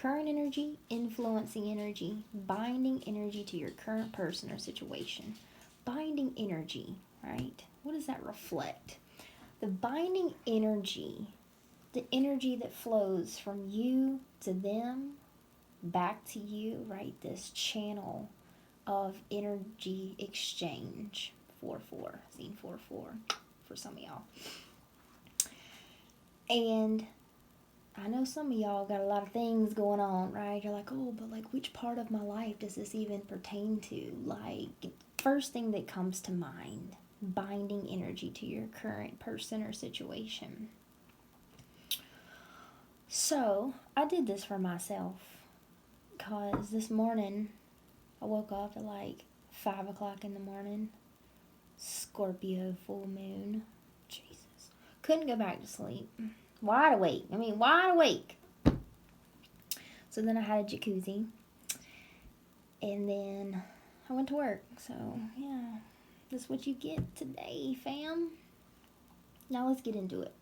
Current energy, influencing energy, binding energy to your current person or situation. Binding energy, right? What does that reflect? The binding energy, the energy that flows from you to them, back to you, right? This channel of energy exchange. 4-4, scene 4-4 for some of y'all. And I know some of y'all got a lot of things going on, right? You're like, oh, but like, which part of my life does this even pertain to? Like, first thing that comes to mind, binding energy to your current person or situation. So, I did this for myself because this morning I woke up at like 5 o'clock in the morning. Scorpio full moon. Jesus. Couldn't go back to sleep. Wide awake. Wide awake. So then I had a jacuzzi. And then I went to work. So, yeah. That's what you get today, fam. Now let's get into it.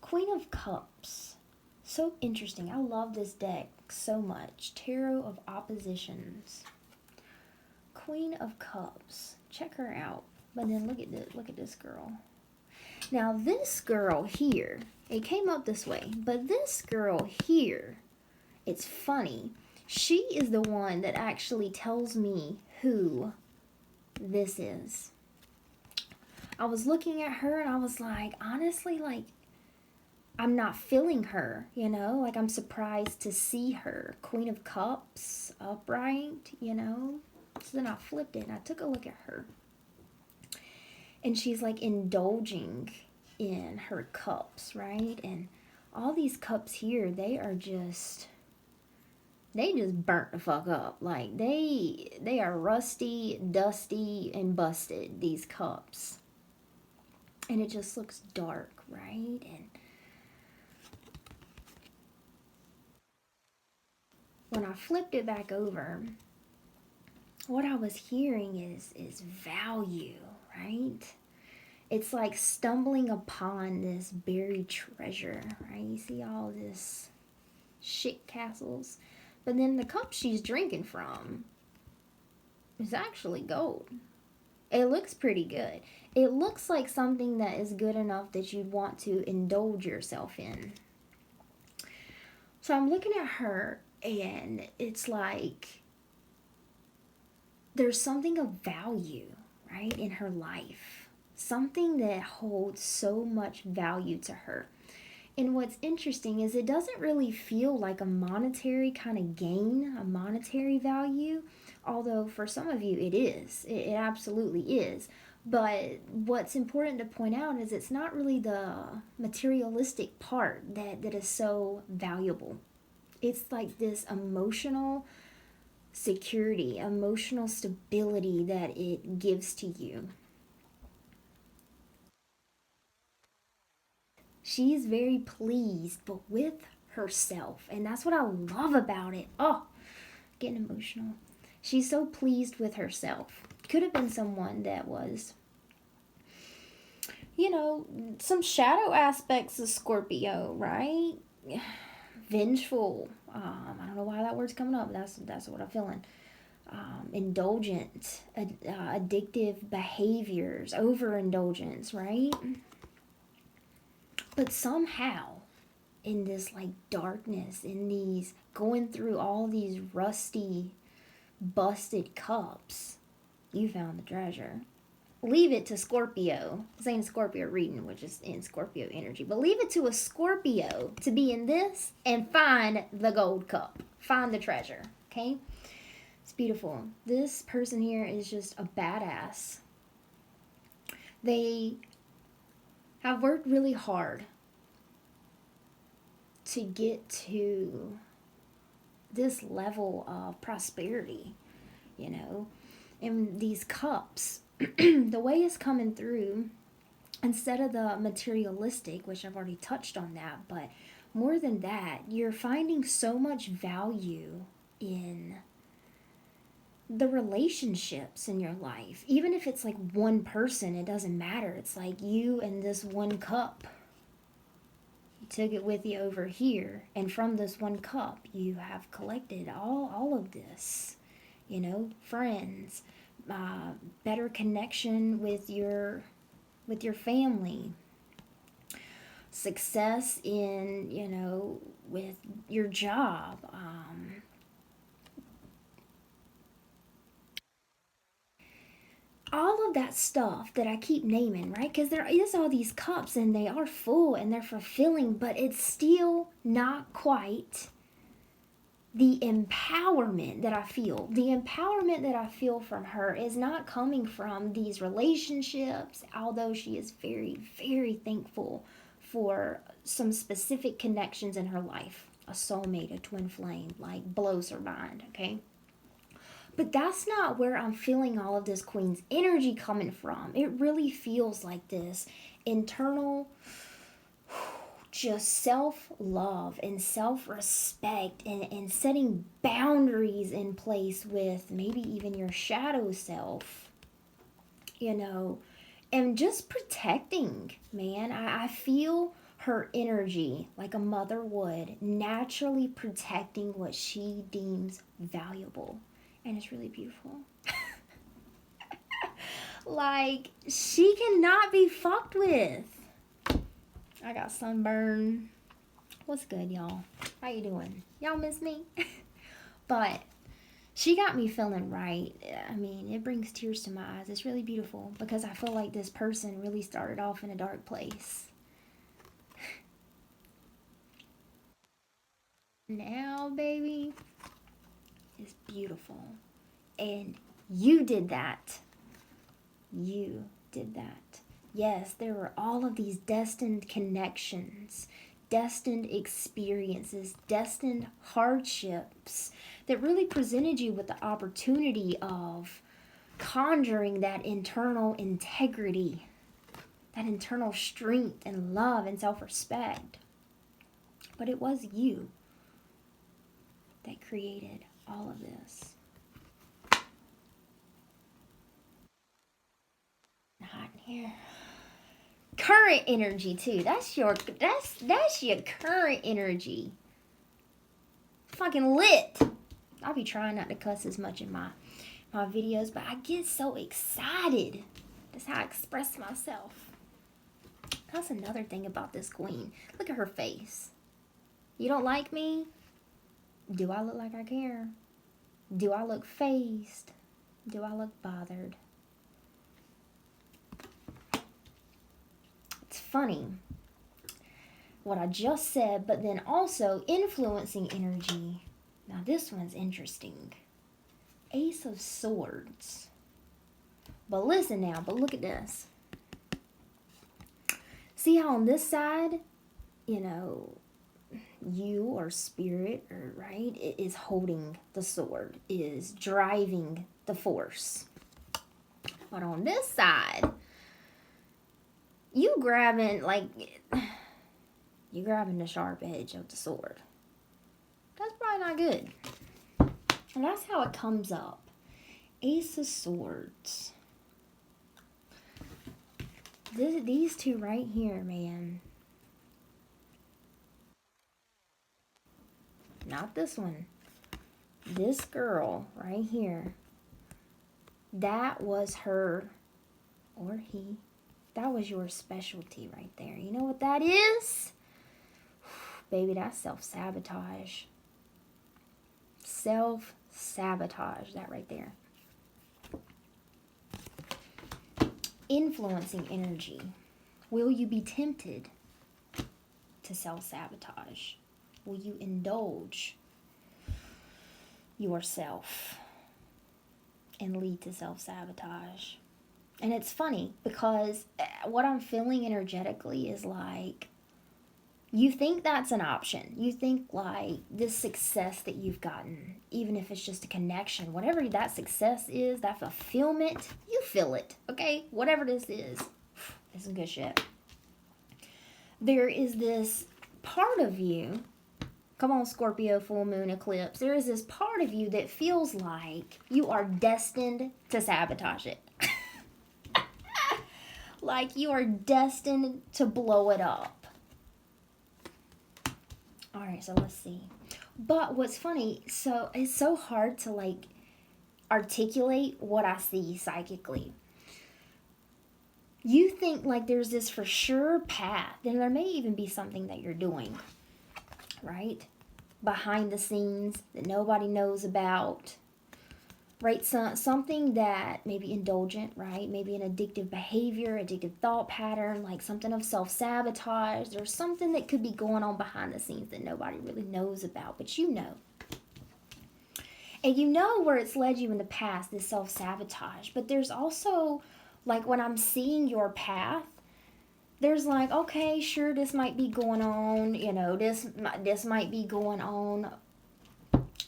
Queen of Cups. So interesting. I love this deck so much. Tarot of Oppositions. Queen of Cups. Check her out. But then look at this girl. Now this girl here, it came up this way, but this girl here, it's funny. She is the one that actually tells me who this is. I was looking at her and I was like, honestly, like, I'm not feeling her, you know? Like, I'm surprised to see her. Queen of Cups, upright, you know? So then I flipped it and I took a look at her. And she's like indulging in her cups, right? And all these cups here, they just burnt the fuck up. Like they are rusty, dusty, and busted, these cups. And it just looks dark, right? And when I flipped it back over, what I was hearing is value, right? It's like stumbling upon this buried treasure, right? You see all this shit castles. But then the cup she's drinking from is actually gold. It looks pretty good. It looks like something that is good enough that you'd want to indulge yourself in. So I'm looking at her and it's like there's something of value, right, in her life. Something that holds so much value to her. And what's interesting is it doesn't really feel like a monetary kind of gain, a monetary value, although for some of you it is. It absolutely is. But what's important to point out is it's not really the materialistic part that is so valuable. It's like this emotional security, emotional stability that it gives to you. She's very pleased, but with herself. And that's what I love about it. Oh, getting emotional. She's so pleased with herself. Could have been someone that was, you know, some shadow aspects of Scorpio, right? Vengeful. I don't know why that word's coming up. That's what I'm feeling. Indulgent, addictive behaviors, overindulgence, right? But somehow, in this like darkness, in these going through all these rusty, busted cups, you found the treasure. Leave it to Scorpio. This ain't a Scorpio reading, which is in Scorpio energy, but leave it to a Scorpio to be in this and find the gold cup. Find the treasure, okay? It's beautiful. This person here is just a badass. They have worked really hard to get to this level of prosperity, you know. And these cups, the way it's coming through, instead of the materialistic, which I've already touched on that, but more than that, you're finding so much value in the relationships in your life. Even if it's like one person, it doesn't matter. It's like you and this one cup, You took it with you over here. And from this one cup, you have collected all of this. You know, friends, better connection with your family, success in, you know, with your job, all of that stuff that I keep naming, right? Because there is all these cups and they are full and they're fulfilling, but it's still not quite the empowerment that I feel. The empowerment that I feel from her is not coming from these relationships, although she is very, very thankful for some specific connections in her life. A soulmate, a twin flame, like blows her mind, okay? But that's not where I'm feeling all of this Queen's energy coming from. It really feels like this internal just self-love and self-respect and setting boundaries in place with maybe even your shadow self, you know, and just protecting, man. I feel her energy like a mother would, naturally protecting what she deems valuable. And it's really beautiful. Like, she cannot be fucked with. I got sunburn. What's good, y'all? How you doing? Y'all miss me? But she got me feeling right. I mean, it brings tears to my eyes. It's really beautiful because I feel like this person really started off in a dark place. Now, baby, it's beautiful. And you did that. You did that. Yes, there were all of these destined connections, destined experiences, destined hardships that really presented you with the opportunity of conjuring that internal integrity, that internal strength and love and self-respect. But it was you that created all of this. Hot in here. Current energy too. That's your current energy. Fucking lit. I'll be trying not to cuss as much in my videos, but I get so excited. That's how I express myself. That's another thing about this queen. Look at her face. You don't like me? Do I look like I care? Do I look phased? Do I look bothered? It's funny what I just said, but then also influencing energy. Now this one's interesting. Ace of Swords. But listen now, but look at this. See how on this side, you know, you or spirit, or right, is holding the sword, is driving the force. But on this side, you grabbing the sharp edge of the sword. That's probably not good. And that's how it comes up. Ace of Swords. These two right here, man. Not this one. This girl right here. That was her, or he. That was your specialty right there. You know what that is? Baby, that's self-sabotage. Self-sabotage, that right there. Influencing energy. Will you be tempted to self-sabotage? Will you indulge yourself and lead to self-sabotage? And it's funny because what I'm feeling energetically is like, you think that's an option. You think like this success that you've gotten, even if it's just a connection, whatever that success is, that fulfillment, you feel it, okay? Whatever this is some good shit. There is this part of you, come on Scorpio, full moon, eclipse, there is this part of you that feels like you are destined to sabotage it. Like you are destined to blow it up. All right, so let's see. But what's funny, so it's so hard to like articulate what I see psychically. You think like there's this for sure path, and there may even be something that you're doing, right? Behind the scenes that nobody knows about, right? Something that may be indulgent, right? Maybe an addictive behavior, addictive thought pattern, like something of self-sabotage. There's something that could be going on behind the scenes that nobody really knows about, but you know. And you know where it's led you in the past, this self-sabotage. But there's also, like when I'm seeing your path, there's like, okay, sure, this might be going on, you know, this might be going on.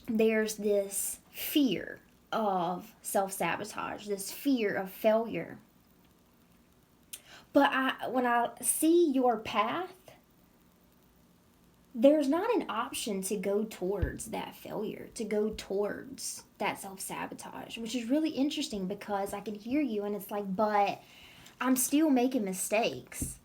There's this fear of self-sabotage, this fear of failure. But when I see your path, there's not an option to go towards that failure, to go towards that self-sabotage, which is really interesting because I can hear you and it's like, but I'm still making mistakes.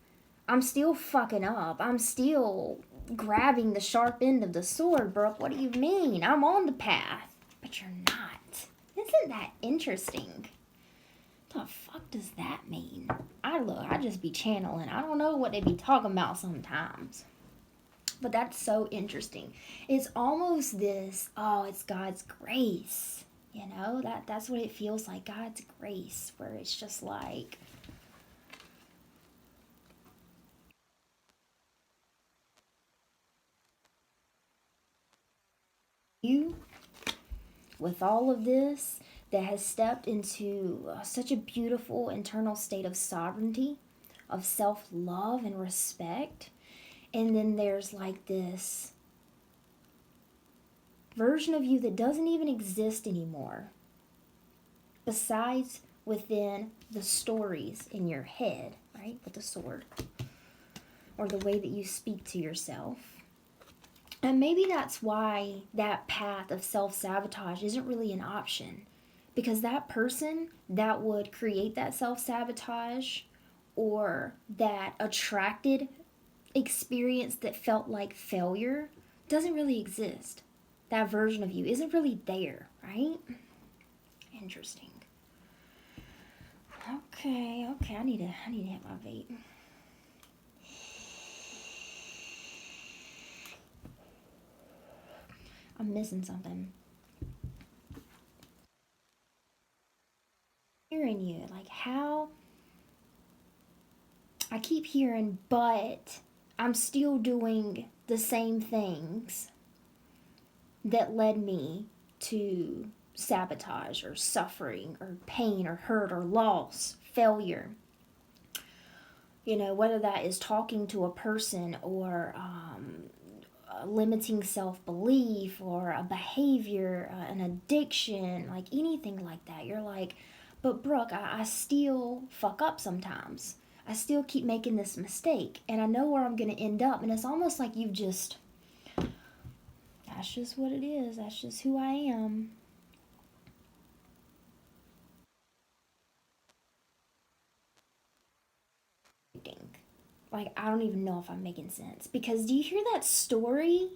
I'm still fucking up. I'm still grabbing the sharp end of the sword, Brooke. What do you mean? I'm on the path. But you're not. Isn't that interesting? What the fuck does that mean? I just be channeling. I don't know what they be talking about sometimes. But that's so interesting. It's almost this, oh, it's God's grace. You know, that's what it feels like, God's grace, where it's just like, you, with all of this, that has stepped into such a beautiful internal state of sovereignty, of self-love and respect. And then there's like this version of you that doesn't even exist anymore, besides within the stories in your head, right, with the sword, or the way that you speak to yourself. And maybe that's why that path of self-sabotage isn't really an option, because that person that would create that self-sabotage, or that attracted experience that felt like failure, doesn't really exist. That version of you isn't really there, right? Interesting. Okay, I need to hit my vape. I'm missing something. Hearing you, like how I keep hearing, but I'm still doing the same things that led me to sabotage or suffering or pain or hurt or loss, failure. You know, whether that is talking to a person or limiting self-belief or a behavior, an addiction, like anything like that. You're like, but Brooke, I still fuck up sometimes. I still keep making this mistake and I know where I'm going to end up. And it's almost like you've just, that's just what it is. That's just who I am. Like, I don't even know if I'm making sense. Because do you hear that story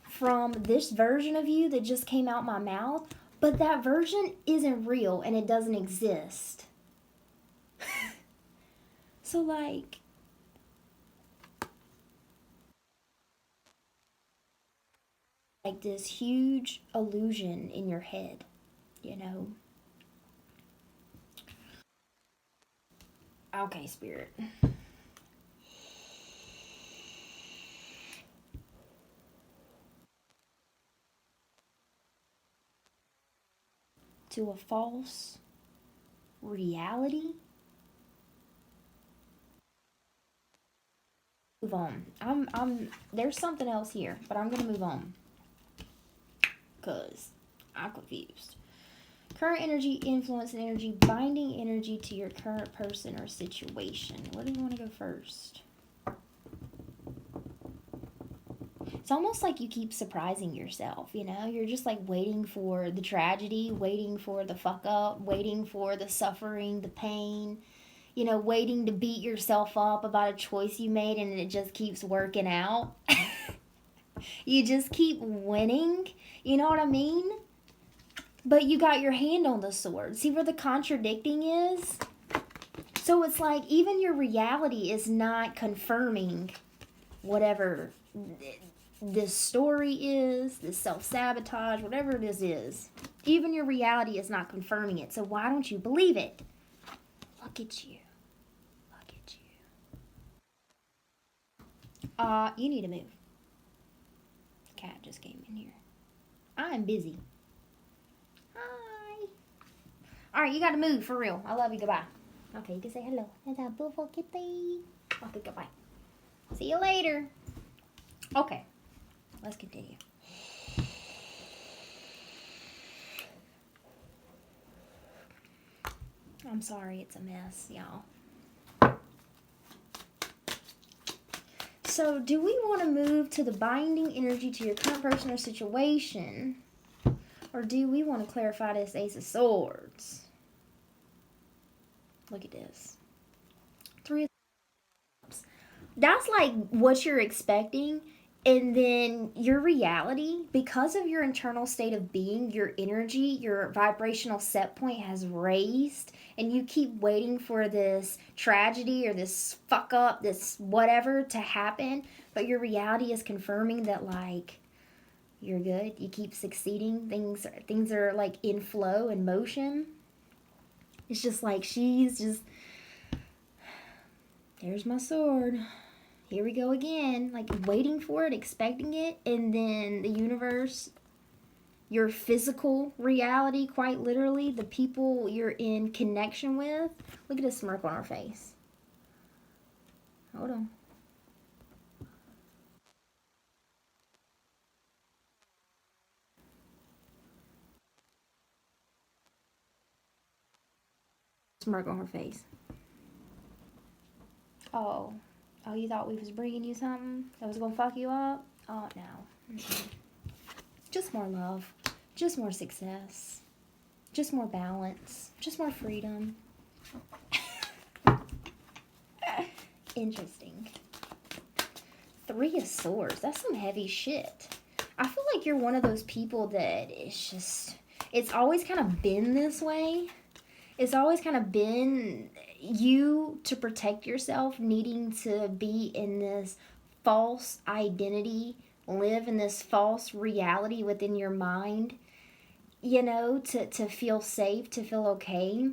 from this version of you that just came out my mouth? But that version isn't real and it doesn't exist. So, like this huge illusion in your head, you know? Okay, Spirit. To a false reality. Move on. There's something else here, but I'm gonna move on. Cause I'm confused. Current energy, influence and energy, binding energy to your current person or situation. Where do you want to go first? It's almost like you keep surprising yourself, you know? You're just like waiting for the tragedy, waiting for the fuck up, waiting for the suffering, the pain, you know, waiting to beat yourself up about a choice you made and it just keeps working out. You just keep winning. You know what I mean? But you got your hand on the sword. See where the contradicting is? So it's like even your reality is not confirming whatever this story is, this self-sabotage, whatever it is. Even your reality is not confirming it. So why don't you believe it? Look at you. Look at you. You need to move. Cat just came in here. I'm busy. Hi. Alright, you gotta move for real. I love you. Goodbye. Okay, you can say hello. That's a beautiful kitty. Okay, goodbye. See you later. Okay, let's continue. I'm sorry, it's a mess, y'all. So, do we want to move to the binding energy to your current person or situation? Or do we want to clarify this Ace of Swords? Look at this. 3 of Cups. That's like what you're expecting. And then your reality, because of your internal state of being, your energy, your vibrational set point has raised. And you keep waiting for this tragedy or this fuck up, this whatever to happen. But your reality is confirming that, like, you're good. You keep succeeding. Things are like in flow and motion. It's just like she's just, there's my sword. Here we go again. Like waiting for it, expecting it. And then the universe, your physical reality, quite literally, the people you're in connection with. Look at this smirk on her face. Hold on. Smirk on her face. Oh, you thought we was bringing you something that was gonna fuck you up? Oh no. Just more love, just more success, just more balance, just more freedom. Interesting. 3 of Swords. That's some heavy shit. I feel like you're one of those people that it's just, it's always kind of been this way. It's always kind of been you to protect yourself, needing to be in this false identity, live in this false reality within your mind, you know, to feel safe, to feel okay.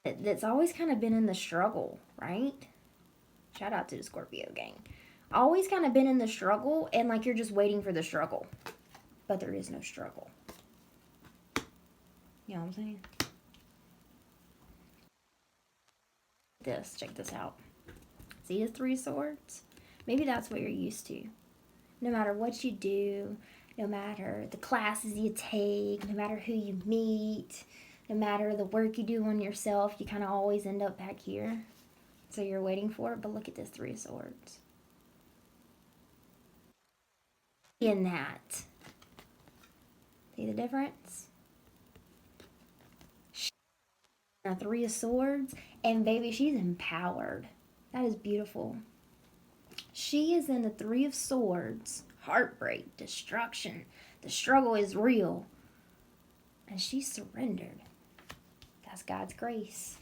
That's always kind of been in the struggle, right? Shout out to the Scorpio gang. Always kind of been in the struggle, and like you're just waiting for the struggle. But there is no struggle. You know what I'm saying? Check this out. See his 3 swords? Maybe that's what you're used to. No matter what you do, no matter the classes you take, no matter who you meet, no matter the work you do on yourself, you kind of always end up back here. So you're waiting for it, but look at this 3 swords. In that. See the difference? A 3 of Swords, and baby, she's empowered. That is beautiful. She is in the 3 of Swords. Heartbreak, destruction. The struggle is real. And she surrendered. That's God's grace.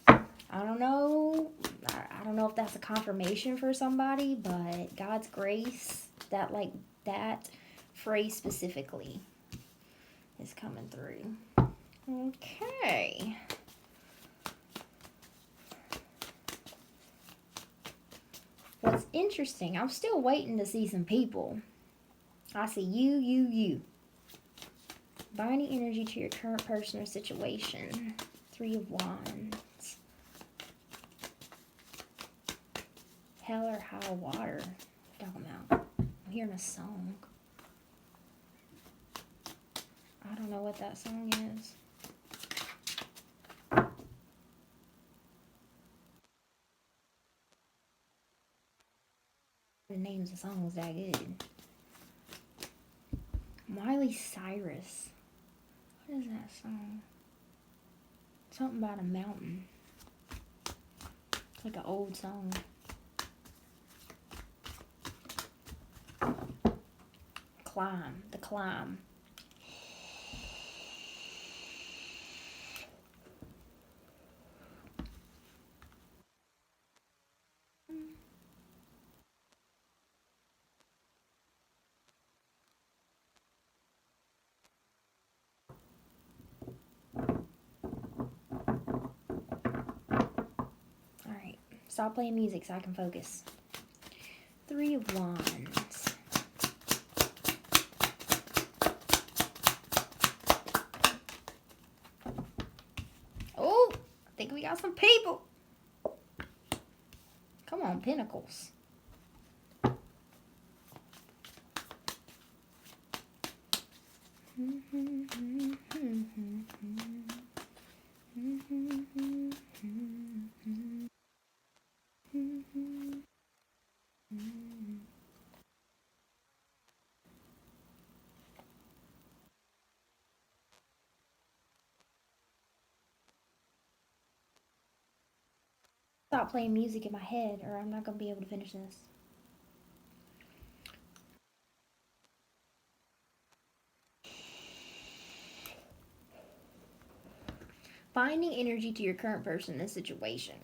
I don't know. I don't know if that's a confirmation for somebody, but God's grace, that phrase specifically is coming through. Okay. What's interesting, I'm still waiting to see some people. I see you. Binding energy to your current person or situation. 3 of Wands. Hell or high water. What are you talking about? I'm hearing a song. I don't know what that song is. The names of songs that good. Miley Cyrus. What is that song? Something about a mountain. Like an old song. Climb. The climb. Alright. Stop playing music so I can focus. 3 of Wands. Oh! I think we got some people. Come on, Pentacles. Stop playing music in my head or I'm not going to be able to finish this. Finding energy to your current person and situation.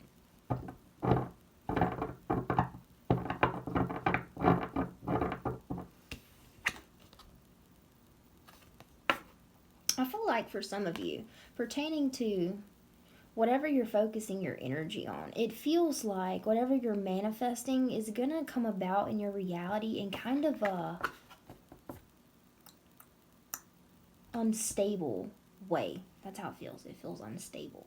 I feel like for some of you, pertaining to whatever you're focusing your energy on, it feels like whatever you're manifesting is going to come about in your reality in kind of a unstable way. That's how it feels. It feels unstable.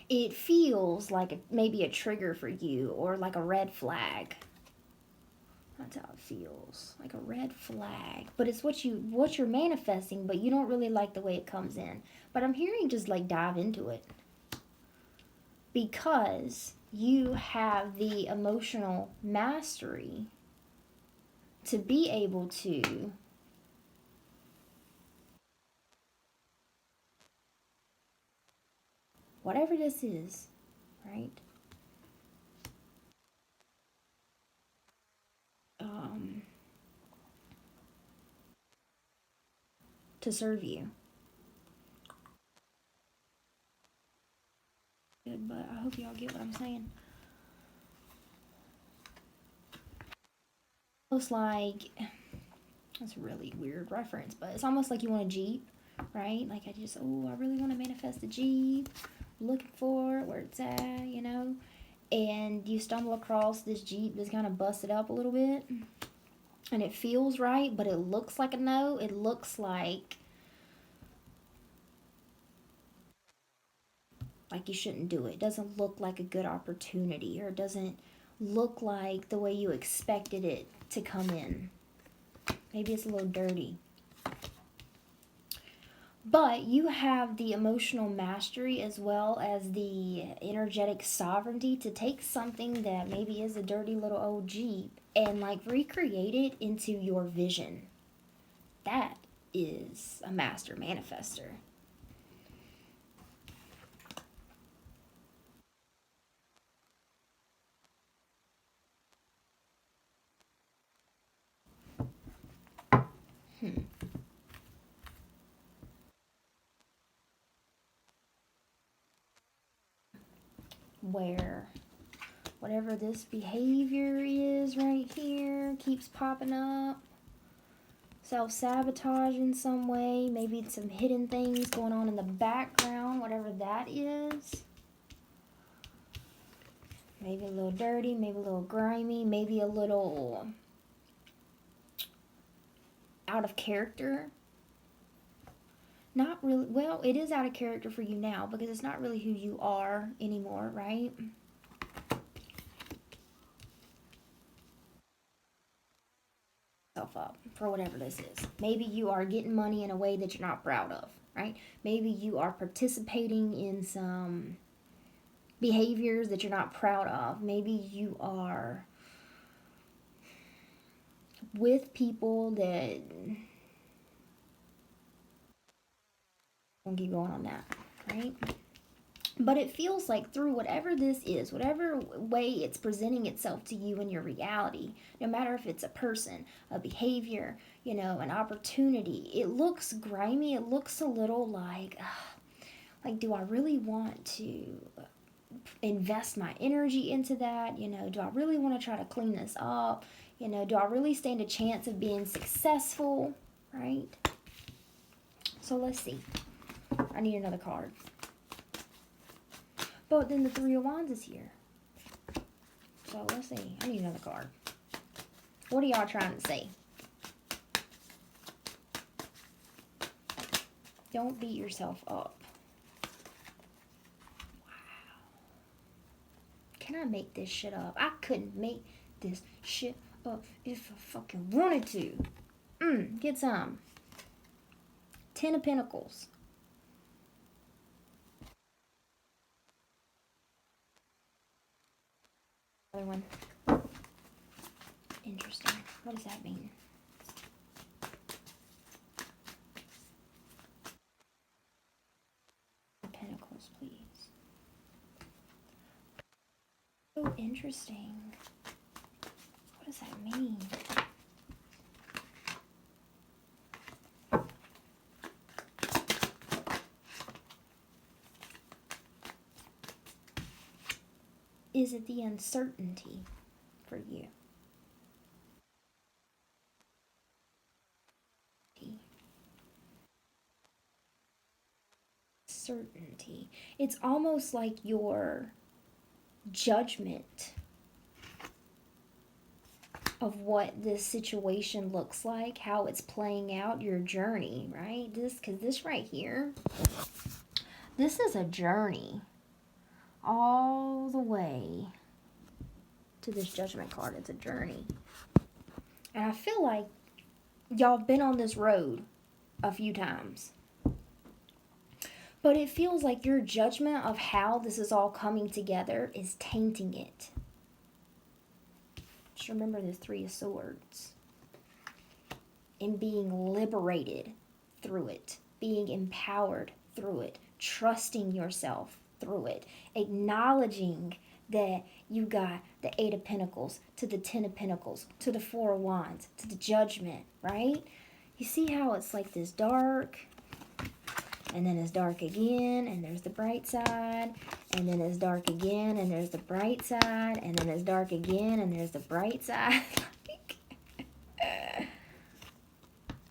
It feels like maybe a trigger for you or like a red flag. That's how it feels. Like a red flag. But it's what you're manifesting, but you don't really like the way it comes in. But I'm hearing just like dive into it. Because you have the emotional mastery to be able to whatever this is, right? To serve you. Good, but I hope y'all get what I'm saying. Almost like, that's a really weird reference, but it's almost like you want a Jeep, right? Like I really want to manifest a Jeep. I'm looking for it, where it's at, you know? And you stumble across this Jeep that's kind of busted up a little bit. And it feels right, but it looks like a no. It looks like you shouldn't do it. It doesn't look like a good opportunity, or it doesn't look like the way you expected it to come in. Maybe it's a little dirty. But you have the emotional mastery as well as the energetic sovereignty to take something that maybe is a dirty little old Jeep and like recreate it into your vision. That is a master manifester. Where whatever this behavior is right here keeps popping up. Self-sabotage in some way. Maybe some hidden things going on in the background, whatever that is. Maybe a little dirty, maybe a little grimy, maybe a little out of character. Not really, well, it is out of character for you now because it's not really who you are anymore, right? Up for whatever this is. Maybe you are getting money in a way that you're not proud of, right? Maybe you are participating in some behaviors that you're not proud of. Maybe you are with people that won't keep going on that, right? But it feels like through whatever this is, whatever way it's presenting itself to you in your reality, no matter if it's a person, a behavior, an opportunity, it looks grimy. It looks a little like, do I really want to invest my energy into that? Do I really want to try to clean this up? Do I really stand a chance of being successful? Right? So let's see. I need another card. But then the Three of Wands is here. So let's see. I need another card. What are y'all trying to say? Don't beat yourself up. Wow. Can I make this shit up? I couldn't make this shit up if I fucking wanted to. Get some. 10 of Pentacles. Other one. Interesting. What does that mean? Pentacles, please. So interesting. What does that mean? Is it the uncertainty for you? Certainty. It's almost like your judgment of what this situation looks like, how it's playing out, your journey, right? Because this right here, this is a journey all the way to this Judgment card. It's a journey. And I feel like y'all have been on this road a few times. But it feels like your judgment of how this is all coming together is tainting it. Just remember the Three of Swords. And being liberated through it. Being empowered through it. Trusting yourself through it. Acknowledging that you got the Eight of Pentacles to the Ten of Pentacles to the Four of Wands to the Judgment, right? You see how it's like this dark, and then it's dark again, and there's the bright side, and then it's dark again, and there's the bright side, and then it's dark again, and there's the bright side.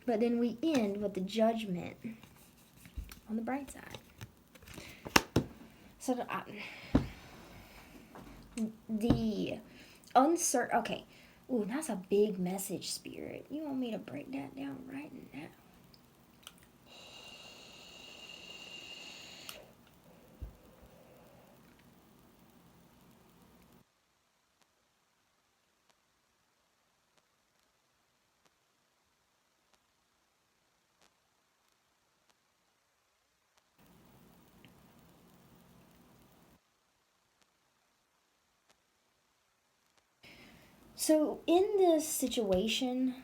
But then we end with the Judgment on the bright side. So the uncertain, okay. Ooh, that's a big message, Spirit. You want me to break that down right now? So in this situation,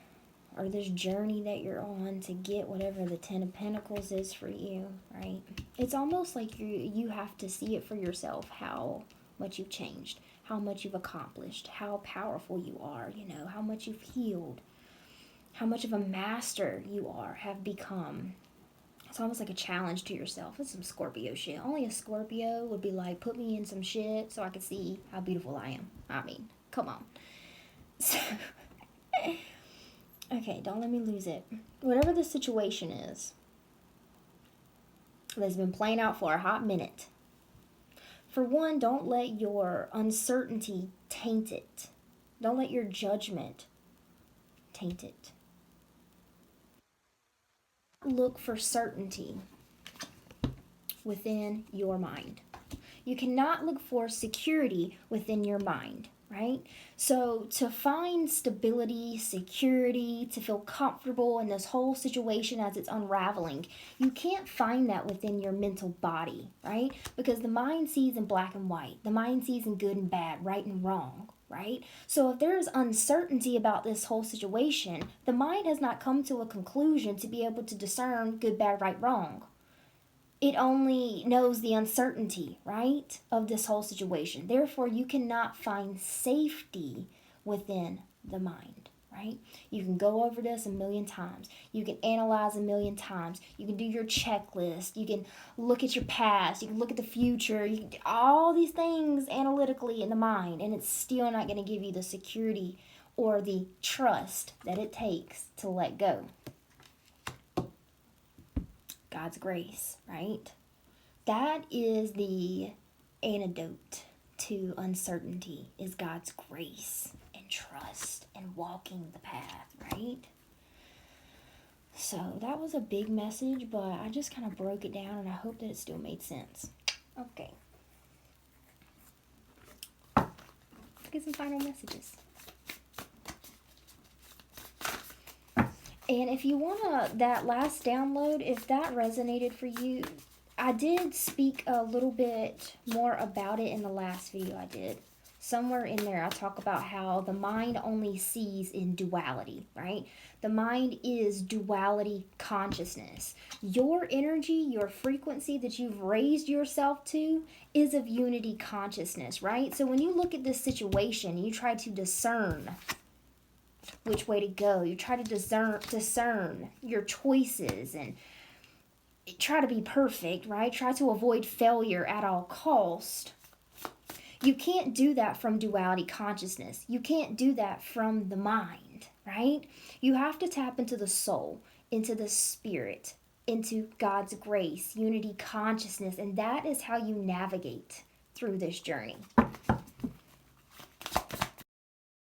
or this journey that you're on to get whatever the Ten of Pentacles is for you, right? It's almost like you have to see it for yourself, how much you've changed, how much you've accomplished, how powerful you are, how much you've healed, how much of a master you have become. It's almost like a challenge to yourself. It's some Scorpio shit. Only a Scorpio would be like, put me in some shit so I could see how beautiful I am. I mean, come on. So, okay, don't let me lose it. Whatever the situation is that's been playing out for a hot minute, for one, don't let your uncertainty taint it. Don't let your judgment taint it. Look for certainty within your mind. You cannot look for security within your mind, right? So to find stability, security, to feel comfortable in this whole situation as it's unraveling, you can't find that within your mental body, right? Because the mind sees in black and white. The mind sees in good and bad, right and wrong, right? So if there's uncertainty about this whole situation, the mind has not come to a conclusion to be able to discern good, bad, right, wrong. It only knows the uncertainty, right, of this whole situation. Therefore, you cannot find safety within the mind, right? You can go over this a million times. You can analyze a million times. You can do your checklist. You can look at your past. You can look at the future. You can do all these things analytically in the mind, and it's still not going to give you the security or the trust that it takes to let go. God's grace, right? That is the antidote to uncertainty, is God's grace and trust and walking the path, right? So that was a big message, but I just kind of broke it down, and I hope that it still made sense. Okay. Let's get some final messages. And if you want that last download, if that resonated for you, I did speak a little bit more about it in the last video I did. Somewhere in there, I talk about how the mind only sees in duality, right? The mind is duality consciousness. Your energy, your frequency that you've raised yourself to is of unity consciousness, right? So when you look at this situation, you try to discern which way to go. You try to discern your choices and try to be perfect, right? Try to avoid failure at all cost. You can't do that from duality consciousness. You can't do that from the mind, right? You have to tap into the soul, into the spirit, into God's grace, unity consciousness, and that is how you navigate through this journey.